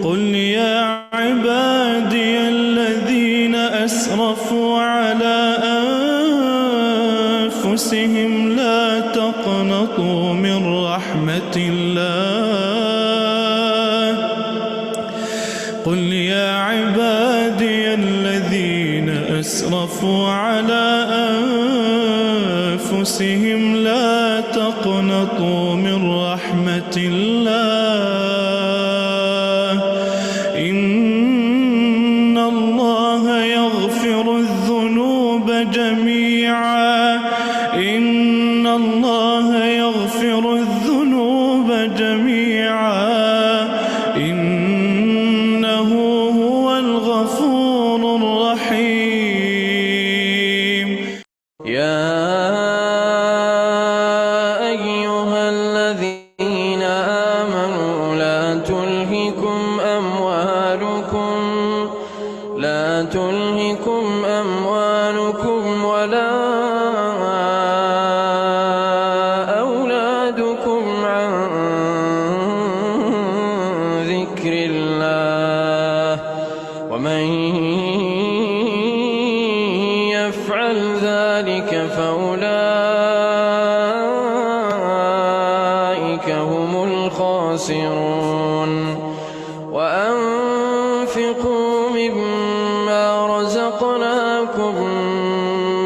قل يا عبادي الذين أسرفوا على أنفسهم لا تقنطوا من رحمة الله قل يا عبادي الذين أسرفوا على أنفسهم لا تقنطوا من رحمة الله إن الله يغفر الذنوب جميعا إن الله يغفر الذنوب جميعا إنه هو الغفور الرحيم يا أيها الذين آمنوا لا تلهكم أموالكم ولا أولادكم عن ذكر الله ومن يفعل ذلك فأولئك هم الخاسرون وأنفقوا مما رزقناكم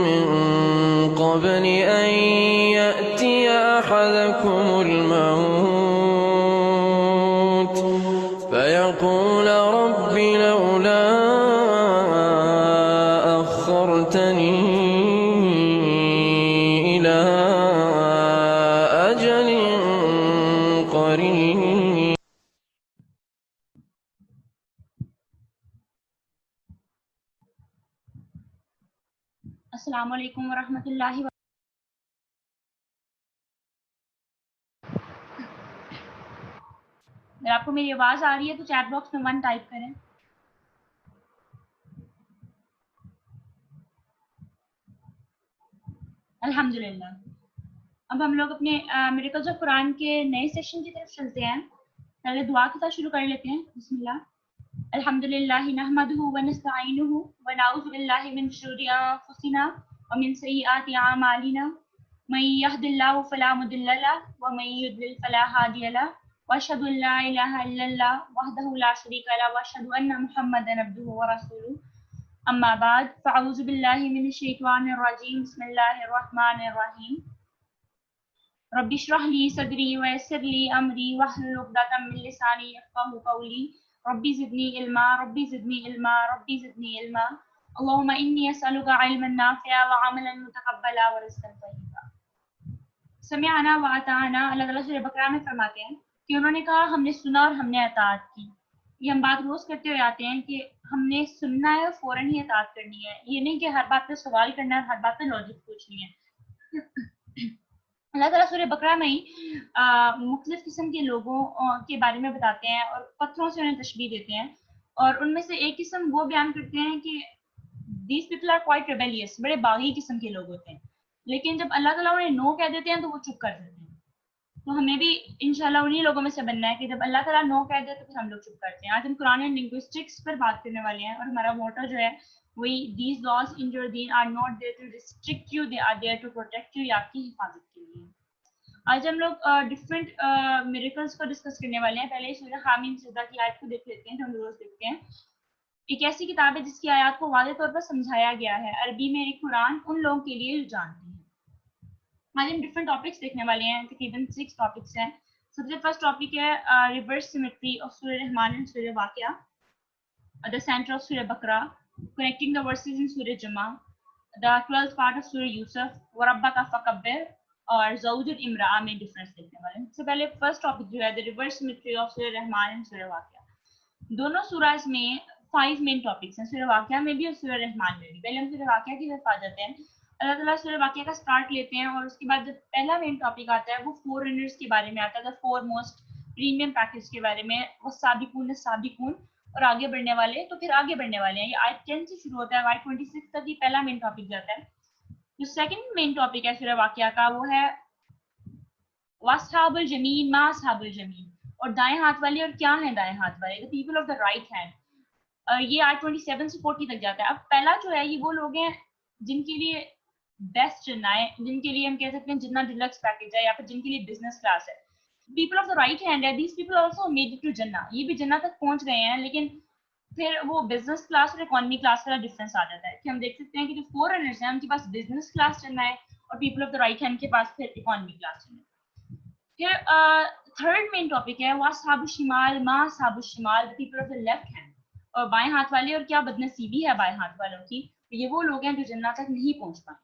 من قبل أن يأتي أحدكم الموت فيقول رب لولا أخرتني إلى أجل قريب. السلام علیکم ورحمۃ اللہ وبرکاتہ. اگر آپ کو میری آواز آ رہی ہے تو چیٹ باکس میں 1 ٹائپ کریں. الحمدللہ. اب ہم لوگ اپنے میریکلز آف قرآن کے نئے سیشن کی طرف چلتے ہیں. پہلے دعا کے ساتھ شروع کر لیتے ہیں. بسم اللہ. الحمدللہ نحمدہ ونستعینہ ونعوذ باللہ من شرور انفسنا ومن سیئات اعمالنا من یہد اللہ فلا مضل لہ ومن یضلل فلا ہادی لہ واشہد ان لا الہ الا اللہ وحدہ لا شریک لہ واشہد ان محمدا عبدہ ورسولہ. اما بعد فاعوذ باللہ من الشیطان الرجیم. بسم اللہ الرحمن الرحیم. رب اشرح لی صدری ویسر لی امری واحلل عقدۃ من لسانی یفقہوا قولی. ربی زدنی علما ربی زدنی علما ربی زدنی علما. اللہم انی اسألک علما نافعا وعملا متقبلا ورزقا طیبا. سمعنا واطعنا. اللہ تعالیٰ سورہ بقرہ میں فرماتے ہیں کہ انہوں نے کہا ہم نے سنا اور ہم نے اطاعت کی. یہ ہم بات روز کرتے ہوئے آتے ہیں کہ ہم نے سننا ہے اور فوراً ہی اطاعت کرنی ہے. یہ نہیں کہ ہر بات پہ سوال کرنا ہے اور ہر بات پہ لاجک پوچھنی ہے. اللہ تعالیٰ سورہ بقرہ میں ہی مختلف قسم کے لوگوں کے بارے میں بتاتے ہیں اور پتھروں سے انہیں تشبیہ دیتے ہیں. اور ان میں سے ایک قسم وہ بیان کرتے ہیں کہ these people are quite rebellious. بڑے باغی قسم کے لوگ ہوتے ہیں, لیکن جب اللہ تعالیٰ انہیں نو کہہ دیتے ہیں تو وہ چپ کر دیتے ہیں. تو ہمیں بھی انشاءاللہ انہی لوگوں میں سے بننا ہے کہ جب اللہ تعالیٰ نو کہہ دے تو پھر ہم لوگ چپ کرتے ہیں. آج ہم قرآن اینڈ لنگوسٹکس پر بات کرنے والے ہیں اور ہمارا موٹو جو ہے وہی دیز لاز ان یور دین are not there to restrict you, they are there to protect you. یہ آپ کی حفاظت کے لیے. آج ہم لوگ ڈفرینٹ میریکلس کو ڈسکس کرنے والے ہیں. پہلے سورہ حامیم سجدہ کی آیت کو دیکھ لیتے ہیں جو ہم روز دیکھتے ہیں. ایک ایسی کتاب ہے جس کی آیات کو واضح طور پر سمجھایا گیا ہے. عربی میں ایک قرآن ان لوگوں کے لیے جو جانتے ہیں. آج ہم ڈفرینٹ ٹاپکس دیکھنے والے ہیں. تقریباً 6 ٹاپکس ہیں. سب سے فرسٹ ٹاپک ہے ریورس سیمیٹری آف سورہ رحمان اینڈ سورہ واقعہ, the center of سورہ بقرہ, connecting the verses in سورہ جمعہ, the 12th part of سورہ یوسف, وربک فکبر, اور زوج الامرأہ میں ڈفرینس دیکھنے والے ہیں. سب سے پہلے فرسٹ ٹاپک جو ہے the reverse symmetry of سورہ رحمان اینڈ سورہ واقعہ. دونوں سورہز میں 5 مین ٹاپکس ہیں, سورہ واقعہ میں بھی اور سورہ رحمان میں بھی. پہلے ہم سورہ واقعہ کی طرف آ جاتے ہیں. اللہ تعالیٰ سورہ واقعہ کا سٹارٹ لیتے ہیں اور اس کے بعد جب پہلا مین ٹاپک آتا ہے وہ فور رنرز کے بارے میں آتا ہے, the 4 most پریمیم پیکج کے بارے میں. وہ سابقون السابقون اور آگے بڑھنے والے, تو پھر آگے بڑھنے والے ہیں. یہ آیت 10 سے شروع ہوتا ہے, آیت 26 تک یہ پہلا مین ٹاپک جاتا ہے. جو سیکنڈ مین ٹاپک ہے سورہ واقعہ کا وہ ہے واصحاب الجمین ما اصحاب الجمین, اور دائیں ہاتھ والے، اور کیا ہیں دائیں ہاتھ والے؟ the people of the right hand. یہ آج 27 سے 40 تک جاتا ہے. اب پہلا جو ہے یہ وہ لوگ ہیں جن کے لیے بیسٹ جننا ہے، جن کے لیے ہم کہہ سکتے ہیں جننا ڈیلکس پیکیج ہے، یا پھر جن کے لیے بزنس کلاس ہے. People of the right hand ہے، these people also made it to جنہ، یہ بھی جنہ تک پہنچ گئے ہیں، لیکن پھر وہ بزنس کلاس اور اکانومی کلاس کا ڈفرینس آ جاتا ہے کہ ہم دیکھ سکتے ہیں کہ جو فور رنرز ہیں ان کے پاس بزنس کلاس چلنا ہے اور people of the right hand کے پاس پھر اکانومی کلاس چلنا ہے. پھر تھرڈ مین ٹاپک ہے وہ اصحاب الشمال ما اصحاب الشمال، the people of the left hand. اور بائیں ہاتھ والے، اور کیا بدنصیبی ہے بائیں ہاتھ والوں کی، یہ وہ لوگ ہیں جو جنت تک نہیں پہنچ پائے.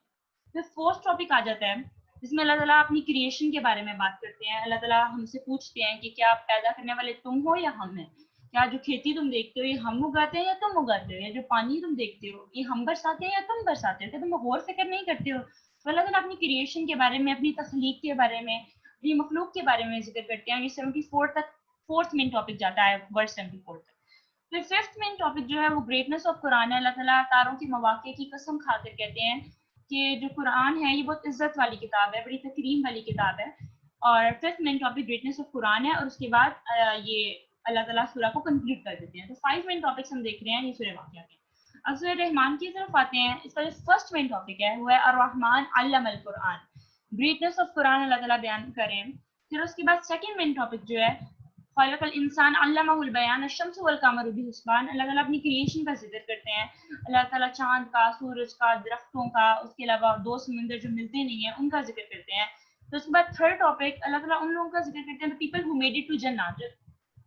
پھر فورتھ ٹاپک آ جاتا ہے جس میں اللہ تعالیٰ اپنی کریشن کے بارے میں بات کرتے ہیں. اللہ تعالیٰ ہم سے پوچھتے ہیں کہ کیا پیدا کرنے والے تم ہو یا ہم ہیں؟ کیا جو کھیتی تم دیکھتے ہو یہ ہم اگاتے ہیں یا تم اگاتے ہو؟ یا جو پانی تم دیکھتے ہو یہ ہم برساتے ہیں یا تم برساتے ہو؟ کیا تم غور فکر نہیں کرتے ہو؟ تو اللہ تعالیٰ اپنی کریشن کے بارے میں، اپنی تخلیق کے بارے میں، اپنی مخلوق کے بارے میں ذکر کرتے ہیں. یہ 74 تک فورتھ مین ٹاپک جاتا ہے، ورس 74 تک. پھر ففتھ مین ٹاپک جو ہے وہ گریٹنس آف قرآن ہے. اللہ تعالیٰ تاروں کے مواقع کی قسم کھا کر کہتے ہیں کہ جو قرآن ہے یہ بہت عزت والی کتاب ہے، بڑی تکریم والی کتاب ہے. اور fifth main topic greatness of Quran ہے، اور اس کے بعد یہ اللہ تعالیٰ سورہ کو کنکلوڈ کر دیتے ہیں. تو 5 مین ٹاپکس ہم دیکھ رہے ہیں یہ سورہ واقعہ کے. اب سورہ رحمان کی طرف آتے ہیں. اس کا جو فرسٹ مین ٹاپک ہے وہ ہے الرحمن علم القرآن، گریٹنس آف قرآن اللہ تعالیٰ بیان کریں. پھر اس کے بعد سیکنڈ مین ٹاپک جو ہے خلق الانسان علمہ البیان الشمس والقمر بحسبان، اللہ تعالیٰ اپنی کریشن کا ذکر کرتے ہیں. اللہ تعالیٰ چاند کا، سورج کا، درختوں کا، اس کے علاوہ دو سمندر جو ملتے نہیں ہیں ان کا ذکر کرتے ہیں. تو اس کے بعد تھرڈ ٹاپک اللہ تعالیٰ ان لوگوں کا ذکر کرتے ہیں the people who made it to Jannah,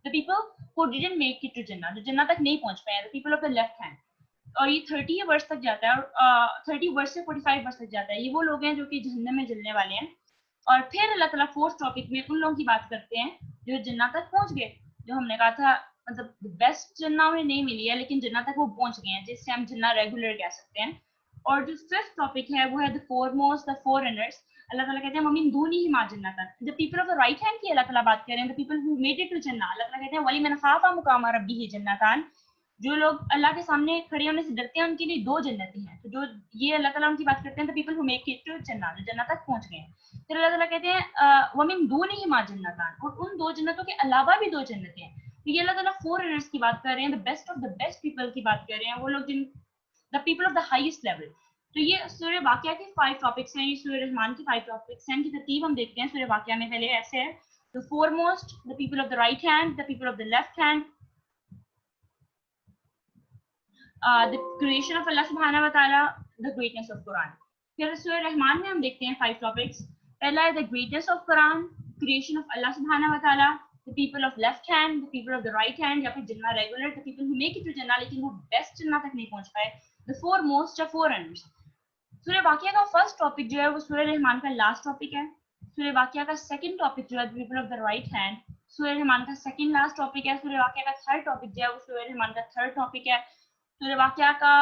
the people who didn't make it to Jannah, جو جنہ تک نہیں پہنچ پائے، the people of the left hand. اور یہ 30 ورس تک جاتا ہے، اور 30 ورس سے 45 ورس تک جاتا ہے. یہ وہ لوگ ہیں جو کہ جہنم میں جلنے والے ہیں. اور پھر اللہ تعالیٰ فورتھ ٹاپک میں ان لوگوں کی بات کرتے ہیں جو جنہ تک پہنچ گئے، جو ہم نے کہا تھا مطلب بیسٹ جنہ انہیں نہیں ملی ہے لیکن جنہ تک وہ پہنچ گئے ہیں، جس سے ہم جنہ ریگولر کہہ سکتے ہیں. اور جو ففتھ ٹاپک ہے وہ ہے the foremost, the foreigners. اللہ تعالیٰ کہتے ہیں وَمِن دُونِهِمَا جَنَّتَانِ، the people of the right hand کی اللہ تعالیٰ بات کر رہے ہیں, the people who made it to Jannah. اللہ تعالیٰ کہتے ہیں وَلِمَنْ خَافَ مُقَامَ رَبِّهِ جَنَّتَانِ، جو لوگ اللہ کے سامنے کھڑے ہونے سے ڈرتے ہیں ان کے لیے 2 جنتیں ہیں. تو جو یہ اللہ تعالیٰ ان کی بات کرتے ہیں the people who make it to Jannah، جو جنت تک پہنچ گئے ہیں. پھر اللہ تعالیٰ کہتے ہیں وَمِن دُونِهِمَا جَنَّتَانِ، اور ان 2 جنتوں کے علاوہ بھی 2 جنتیں ہیں. تو یہ اللہ تعالیٰ foreigners کی بات کر رہے ہیں, the best of the best people کی بات کر رہے ہیں, وہ لوگ جن the people of the highest level. تو یہ سورہ واقعہ کے 5 ٹاپکس ہیں, یہ سورہ رحمان کے 5 ٹاپکس ہیں. ان کی ترتیب ہم دیکھتے ہیں. سورہ واقعہ میں پہلے ایسے ہے the foremost, the people of the right hand, the people of the left hand, the creation of Allah سبحانہ وتعالی, the greatness of Quran. پھر سورہ رحمان میں ہم دیکھتے ہیں 5 ٹاپکس. پہلا ہے the greatness of Quran, creation of Allah سبحانہ وتعالی, the people of left hand, the people of the right hand, یا پھر جنہ regular, the people who make it to جنہ لیکن وہ بیسٹ جنہ تک نہیں پہنچ پائے, the foremost, the foreigners. سورہ واقعہ کا فرسٹ ٹاپک جو ہے وہ سورہ رحمان کا لاسٹ ٹاپک ہے. سورہ واقعہ کا سیکنڈ ٹاپک جو ہے the people of the right hand, سورہ رحمان کا سیکنڈ لاسٹ ٹاپک ہے. سورہ واقعہ کا تھرڈ ٹاپک جو ہے وہ سورہ رحمان کا تھرڈ ٹاپک ہے. سورہ واقعہ کا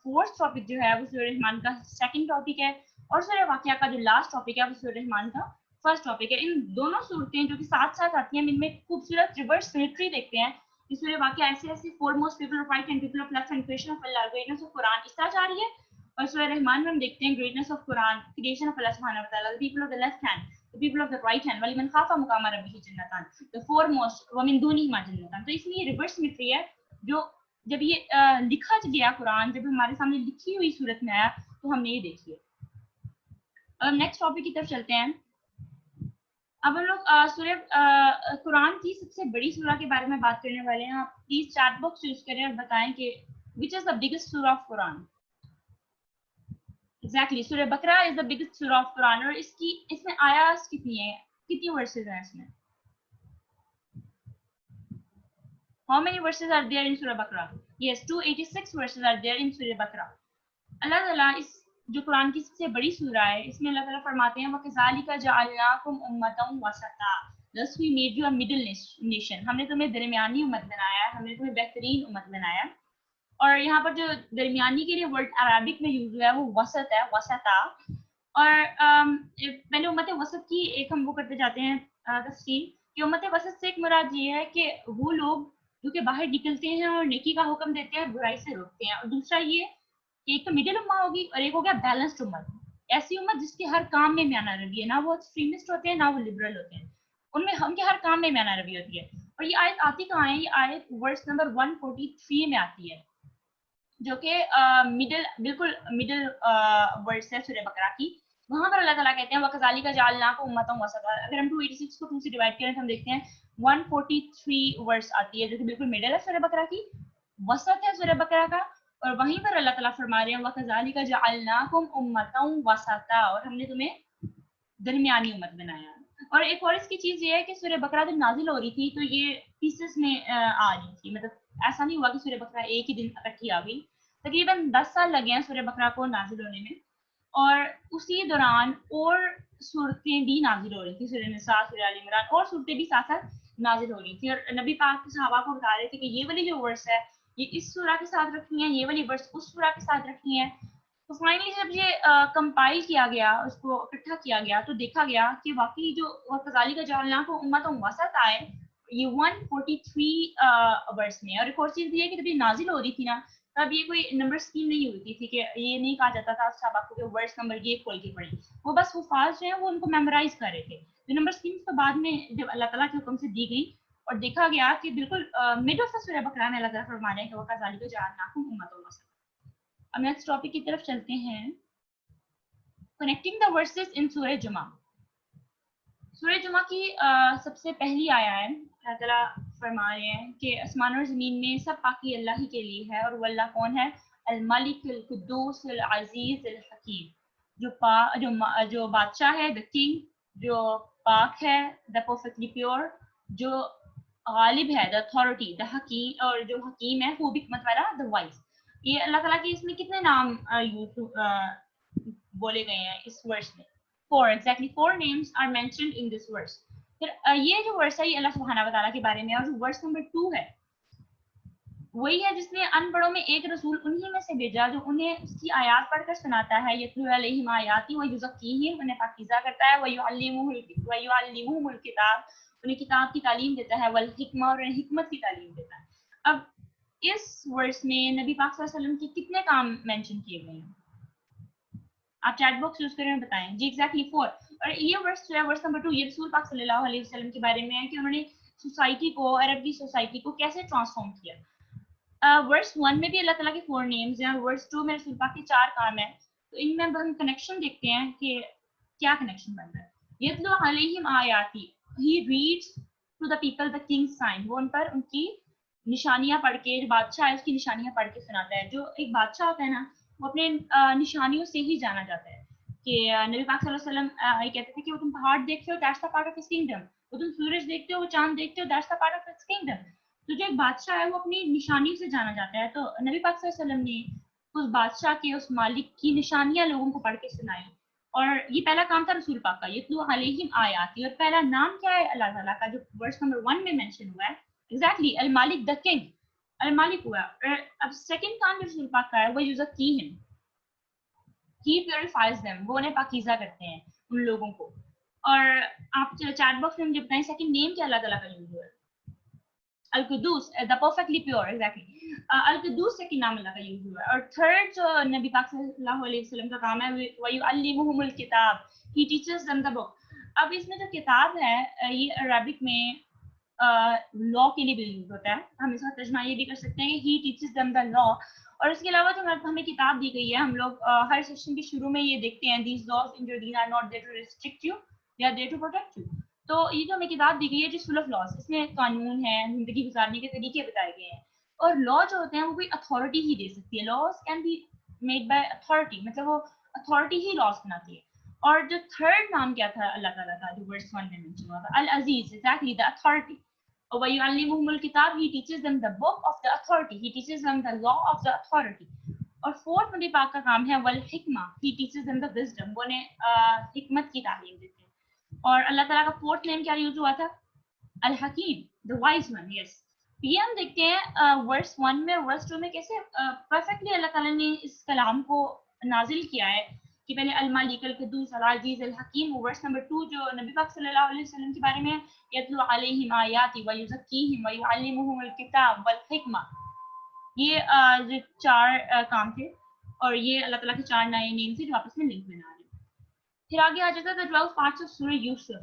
فورتھ ٹاپک جو ہے وہ سورہ رحمان کا سیکنڈ ٹاپک ہے. اور سورہ واقعہ کا جو لاسٹ ٹاپک ہے وہ سورہ رحمان کا فرسٹ ٹاپک ہے. ان دونوں صورتیں جو کہ ساتھ ساتھ آتی ہیں, ان میں خوبصورت ریورس سیمیٹری دیکھتے ہیں. یہ سورہ واقعہ ایسے ایسے foremost, people of right hand, people of left hand, creation of Allah, greatness of Quran اس طرح جا رہی ہے. اور سورہ رحمان میں ہم دیکھتے ہیں greatness of Quran, creation of Allah سبحانہ وتعالی, the people of the left hand, the people of the right hand, وَلِمَنْ خَافَ مُقَامَ رَبِّهِ جَنَّتَانِ, the foremost, وَمِن دُونِهِمَا جَنَّتَانِ. تو اس میں یہ ریورس سیمیٹری ہے. جو جب یہ لکھا گیا قرآن, جب ہمارے سامنے لکھی ہوئی صورت میں آیا تو ہم نے یہ دیکھی ہے. اب نیکسٹ ٹاپک کی طرف چلتے ہیں. اب ہم لوگ سورہ قرآن کی سب سے بڑی سورہ کے بارے میں بات کرنے والے ہیں. آپ پلیز چیٹ باکس یوز کریں اور بتائیں کہ which is the biggest surah of Quran. Exactly, سورہ بقرہ is the biggest surah of Quran. اور اس میں آیات کتنی ہیں, کتنی ورسز ہیں اس میں؟ How many verses are there in Surah Baqarah? Yes, 286 verses are there in Surah Baqarah. اللہ تعالیٰ اس جو قرآن کی سب سے بڑی سورہ ہے, اس میں اللہ تعالیٰ فرماتے ہیں وَكَذَلِكَ جَعَلْنَاكُمْ أُمَّةً وَسَطًا, thus we made you a middle nation. ہم نے تمہیں درمیانی امت بنایا, ہم نے تمہیں بہترین امت بنایا. اور یہاں پر جو درمیانی کے لیے ورڈ عربک میں یوز ہوا ہے وہ وسط ہے, وسطا. اور پہلے امت وسط کی ایک ہم وہ کرتے جاتے ہیں تفصیل کہ امت وسط سے ایک مراد یہ ہے کہ وہ لوگ جو کہ باہر نکلتے ہیں اور نیکی کا حکم دیتے ہیں, برائی سے روکتے ہیں. اور دوسرا یہ کہ ایک تو مڈل امت ہوگی اور ایک ہو گیا بیلنسڈ امت, ایسی امت جس کے ہر کام میں میانہ روی ہے, نہ وہ ایکسٹریمسٹ ہوتے ہیں نہ وہ لبرل ہوتے ہیں. ان میں ہم کے ہر کام میں میانہ روی ہوتی ہے. اور یہ آیت آتی کہاں ہے؟ یہ آیت ورس نمبر 143 میں آتی ہے جو کہ بالکل مڈل ورس ہے سورہ بقرہ کی. وہاں پر اللہ تعالیٰ کہتے ہیں وَكَذَلِكَ جَعَلْنَاكُمْ أُمَّةً وَسَطًا. اگر ہم 286 کو 2 سے ڈیوائڈ کریں تو ہم دیکھتے ہیں 143 ورس آتی ہے جو کہ بالکل مڈل ہے سورہ بقرہ کی, وسط ہے سورہ بقرہ کا. اور وہیں پر اللہ تعالیٰ فرما رہے ہیں وَكَذَلِكَ جَعَلْنَاكُمْ أُمَّةً وَسَطًا, اور ہم نے تمہیں درمیانی امت بنایا. اور ایک اور اس کی چیز یہ ہے کہ سورہ بقرہ جب نازل ہو رہی تھی تو یہ پیسز میں آ رہی تھی, مطلب ایسا نہیں ہوا کہ سورہ بقرہ ایک ہی دن اکٹھی آ گئی. تقریباً 10 سال لگے ہیں سورہ بقرہ کو نازل ہونے میں, اور اسی دوران اور صورتیں بھی نازل ہو رہی تھی, سورہ نساء, سورہ آل عمران, اور صورتیں بھی ساتھ ساتھ نازل ہو رہی تھی. اور نبی پاک کے صحابہ کو بتا رہے تھے کہ یہ والی جو ورس ہے یہ اس سورہ کے ساتھ رکھنی ہے, یہ والی ورس اس سورہ کے ساتھ رکھنی ہے. تو فائنلی جب یہ کمپائل کیا گیا, اس کو اکٹھا کیا گیا, تو دیکھا گیا کہ واقعی جو وَكَذَلِكَ جَعَلْنَاكُمْ أُمَّةً وَسَطًا ہے یہ 143 ورس میں. اور ایک اور چیز یہ ہے کہ جب یہ نازل ہو رہی تھی نا تب یہ کوئی نمبر اسکیم نہیں ہوتی تھی, کہ یہ نہیں کہا جاتا تھا صحابہ کو کہ ورس نمبر یہ کھول کے پڑھیں. وہ بس حفاظ جو ہیں وہ ان کو میمورائز کر رہے تھے. جو نمبر اسکیم تو بعد میں جب اللہ تعالیٰ کے حکم سے دی گئی اور دیکھا گیا کہ بالکل مڈ آف دا سورہ بقرہ میں اللہ تعالیٰ فرما رہے ہیں کہ وَكَذَلِكَ جَعَلْنَاكُمْ أُمَّةً وَسَطًا. اب نیکسٹ ٹاپک کی طرف چلتے ہیں, کنیکٹنگ دا ورسز ان سورہ جمعہ. سورہ جمعہ کی سب سے پہلی آیا ہے, اللہ تعالیٰ فرما رہے ہیں کہ آسمان اور زمین میں سب پاکی اللہ ہی کے لیے ہے, اور وہ اللہ کون ہے؟ الملک القدوس العزیز الحکیم, جو بادشاہ ہے, دا کنگ, جو پاک ہے, دا پرفیکٹلی پیور, جو غالب ہے, دا اتھارٹی, دا حکیم, اور جو حکیم ہے وہ حکمت والا, دا وائز. یہ اللہ تعالیٰ کے اس میں کتنے نام بولے گئے ہیں اس ورس میں؟ 4, exactly 4 names are mentioned in this verse. پھر یہ جو ورس ہے یہ اللہ سبحانہ وتعالیٰ کے بارے میں, اور جو ورس نمبر 2 ہے وہی ہے جس نے ان پڑھوں میں ایک رسول انہی میں سے بھیجا جو انہیں اس کی آیات پڑھ کر سناتا ہے, یتلو علیہم آیاتی ویزکیہم, انہیں پاکیزہ کرتا ہے, ویعلمہم الکتاب, انہیں کتاب کی تعلیم دیتا ہے, والحکمہ, اور انہیں حکمت کی تعلیم دیتا ہے. اب اس ورس میں نبی پاک صلی اللہ علیہ وسلم کے کتنے کام مینشن کیے گئے ہیں؟ آپ چیٹ باکس یوز کریں بتائیں. جی ایگزیکٹلی 4. اور یہ ورس جو ہے ورس نمبر 2 یہ رسول پاک صلی اللہ علیہ وسلم کے بارے میں ہے کہ انہوں نے سوسائٹی کو, عرب کی سوسائٹی کو کیسے ٹرانسفارم کیا. ورس 1 میں بھی اللہ تعالیٰ کے 4 نیمز ہیں, اور ورس 2 میں رسول پاک کے 4 کام ہیں. تو ان میں ہم کنیکشن دیکھتے ہیں کہ کیا کنیکشن بن رہا ہے. یتلو علیہم آیاتی, he reads to the people the king's signs, وہ ان پر ان کی نشانیاں پڑھ کے, جو بادشاہ ہے اس کی نشانیاں پڑھ کے سناتا ہے. جو ایک بادشاہ ہوتا ہے نا وہ اپنے نشانیوں سے ہی جانا جاتا ہے. کہ نبی پاک صلی اللہ علیہ وسلم یہ کہتے تھے کہ وہ تم پہاڑ دیکھتے ہو, that's the part of his kingdom, وہ تم سورج دیکھتے ہو, وہ چاند دیکھتے ہو, that's the part of his kingdom. تو جو ایک بادشاہ ہے وہ اپنی نشانی سے جانا جاتا ہے. تو نبی پاک صلی اللہ علیہ وسلم نے اس بادشاہ کے, اس مالک کی نشانیاں لوگوں کو پڑھ کے سنائی, اور یہ پہلا کام تھا رسول پاک کا, یتلو علیہم آیاتی. اور پہلا نام کیا ہے اللہ تعالیٰ کا جو ورس نمبر 1 میں مینشن ہوا ہے؟ Exactly Malik, the king, Malik ہوا. اب سیکنڈ کام جو رسول پاک کا ہے وہ یزکیہم, he purifies them, وہ انہیں پاکیزہ کرتے ہیں ان لوگوں کو. اور آپ چیٹ باکس میں مجھے بتائیں سیکنڈ نیم کیا اللہ تعالیٰ کا یوز ہوا ہے؟ القدوس, دا پرفیکٹلی پیور, ایگزیکٹلی القدوس سیکنڈ نام اللہ کا یوز ہوا ہے. اور تھرڈ جو نبی پاک صلی اللہ علیہ وسلم کا کام ہے وَيُعَلِّمُهُمُ الْكِتَابَ, he teaches them the book. اب اس میں جو کتاب ہے یہ عربک میں لا کے لیے بھی یوز ہوتا ہے. ہم اس کا ترجمہ یہ بھی کر سکتے ہیں کہ he teaches them the law. اور اس کے علاوہ جو ہمیں کتاب دی گئی ہے, ہم لوگ ہر سیشن کے شروع میں یہ دیکھتے ہیں these laws in your deen are not there to restrict you, they are there to protect you. تو یہ جو ہمیں کتاب دی گئی ہے جس فل آف لاز, اس میں قانون ہے, زندگی گزارنے کے طریقے بتائے گئے ہیں. اور لا جو ہوتے ہیں وہ کوئی اتھارٹی ہی دے سکتی ہے. Laws can be made by authority, مطلب وہ اتھارٹی ہی لاز بناتی ہے. اور جو تھرڈ نام کیا تھا اللہ تعالیٰ کا جو ورس 1 میں مینشن ہوا تھا, العزیز, ایگزیکٹلی دا اتھارٹی. وَيُعَلِّمُهُمُ الْكِتَابَ, he teaches them the book of the authority, he teaches them the law of the authority. اور فورتھ نبی پاک کا کام ہے والحکمہ, he teaches them the wisdom, وہ انہیں حکمت کی تعلیم دیتے ہیں. اور اللہ تعالیٰ کا فورتھ نیم کیا یوز ہوا تھا؟ الحکیم, the wise one. yes. یہ ہم دیکھتے ہیں ورس 1 میں اور ورس 2 میں کیسے پرفیکٹلی اللہ تعالیٰ نے اس کلام کو نازل کیا ہے کہ پہلے الملک القدوس العزیز الحکیم. ورس نمبر 2 جو نبی پاک صلی اللہ علیہ وسلم کے بارے میں یتلو علیہم آیاتی ویزکیہم ویعلمہم الکتاب والحکمہ, یہ 4 کام تھے, اور یہ اللہ تعالیٰ کے 4 نئے نیم تھے جو آپس میں لنک بنا رہے ہیں. پھر آگے آ جاتا ہے 12 parts of سورہ یوسف.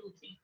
2 3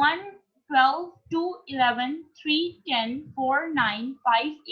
1 12 2 11 3 10 4 9 5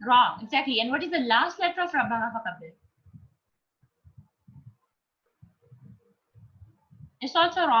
Ra, exactly. And what is the last letter of Rabbaka Fakabbir? It's also Ra.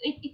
it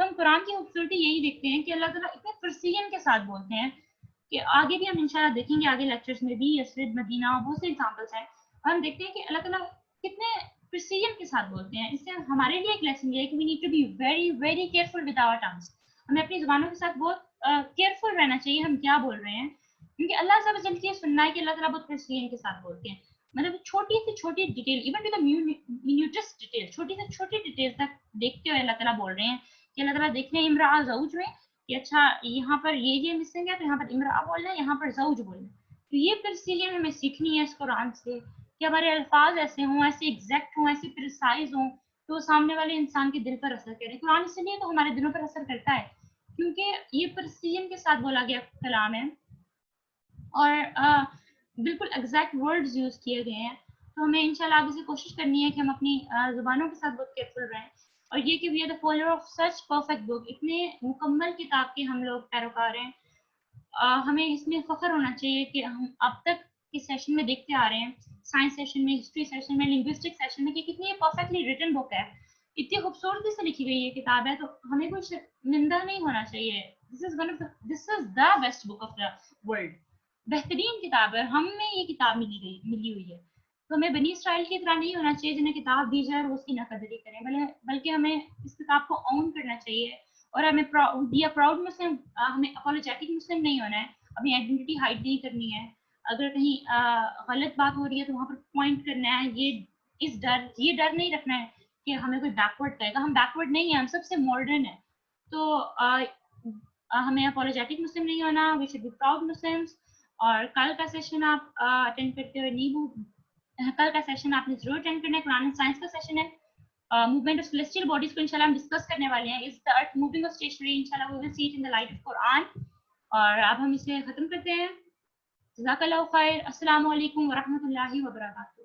تو ہم قرآن کی خوبصورتی یہی دیکھتے ہیں کہ اللہ تعالیٰ اتنے پرسیجن کے ساتھ بولتے ہیں کہ آگے بھی ہم انشاءاللہ دیکھیں گے آگے لیکچرز میں بھی یثرب مدینہ بہت سے ایگزامپلس ہیں اور ہم دیکھتے ہیں کہ اللہ تعالیٰ کتنے پرسیجن کے ساتھ بولتے ہیں. اس سے ہمارے لیے ایک لیسن یہ ہے کہ we need to be very very careful with our tongues. ہمیں اپنی زبانوں کے ساتھ بہت کیئرفل رہنا چاہیے ہم کیا بول رہے ہیں, کیونکہ اللہ سب جلد یہ سننا ہے کہ اللہ تعالیٰ بہت پرسیجن کے ساتھ بولتے ہیں. مطلب چھوٹی سے چھوٹی detail even to the minutest detail چھوٹی سے چھوٹی ڈیٹیل تک دیکھتے ہوئے اللہ تعالیٰ بول رہے ہیں کہ اللہ تعالیٰ دیکھ رہے ہیں امرأ زوج میں کہ اچھا یہاں پر یہ مسنگ ہے تو یہاں پر امرأ بولنا ہے, یہاں پر زوج بولنا ہے. تو یہ پرسیجن ہمیں سیکھنی ہے اس قرآن سے کہ ہمارے الفاظ ایسے ہوں, ایسے ایگزیکٹ ہوں, ایسے پریسائز ہوں تو سامنے والے انسان کے دل پر اثر کرے. قرآن اس لیے تو ہمارے دلوں پر اثر کرتا ہے کیونکہ یہ پرسیجن کے ساتھ بولا گیا کلام ہے اور بالکل ایگزیکٹ ورڈز یوز کیے گئے ہیں. تو ہمیں انشاءاللہ آگے سے کوشش کرنی ہے کہ ہم اپنی زبانوں کے ساتھ بہت کیئرفل رہیں اور یہ کہ we are the follower of such perfect book, اتنے مکمل کتاب کے ہم لوگ پیروکار ہیں. ہمیں اس میں فخر ہونا چاہیے کہ ہم اب تک کے سیشن میں دیکھتے آ رہے ہیں, سائنس سیشن میں, ہسٹری سیشن میں, لنگوسٹک سیشن میں, کہ کتنی پرفیکٹلی ریٹن بک ہے, اتنی خوبصورتی سے لکھی گئی یہ کتاب ہے. تو ہمیں کوئی شرمندہ نہیں ہونا چاہیے. This is the best book of the world, بہترین کتاب ہے. ہم میں یہ کتاب ملی ہوئی ہے. تو ہمیں بنی اسرائیل کی طرح نہیں ہونا چاہیے جنہیں کتاب دی جائے اور اس کی نہ قدری کریں, بلکہ ہمیں اس کتاب کو اون کرنا چاہیے اور ہمیں بی اے پراؤڈ مسلم, ہمیں اپولوجیٹک مسلم نہیں ہونا ہے, اپنی آئیڈینٹی ہائڈ نہیں کرنی ہے. اگر کہیں غلط بات ہو رہی ہے تو وہاں پر پوائنٹ کرنا ہے. یہ ڈر نہیں رکھنا ہے کہ ہمیں کوئی بیکورڈ کہے گا. ہم بیکورڈ نہیں ہیں, ہم سب سے ماڈرن ہیں. تو ہمیں اپولوجیٹک مسلم نہیں ہونا, we should be proud Muslims. اور کل کا سیشن آپ اٹینڈ کرتے ہوئے کل کا سیشن آپ نے ضرور اٹینڈ کرنا ہے. قرآن اینڈ سائنس کا سیشن ہے. موومنٹ آف سیلیسٹیل باڈیز کو انشاءاللہ ہم ڈسکس کرنے والے ہیں. از دا ارتھ موونگ اور اسٹیشنری, انشاءاللہ we will see it in the light of Quran. اور اب ہم اسے ختم کرتے ہیں. جزاک اللہ خیر. السلام علیکم ورحمۃ اللہ وبرکاتہ.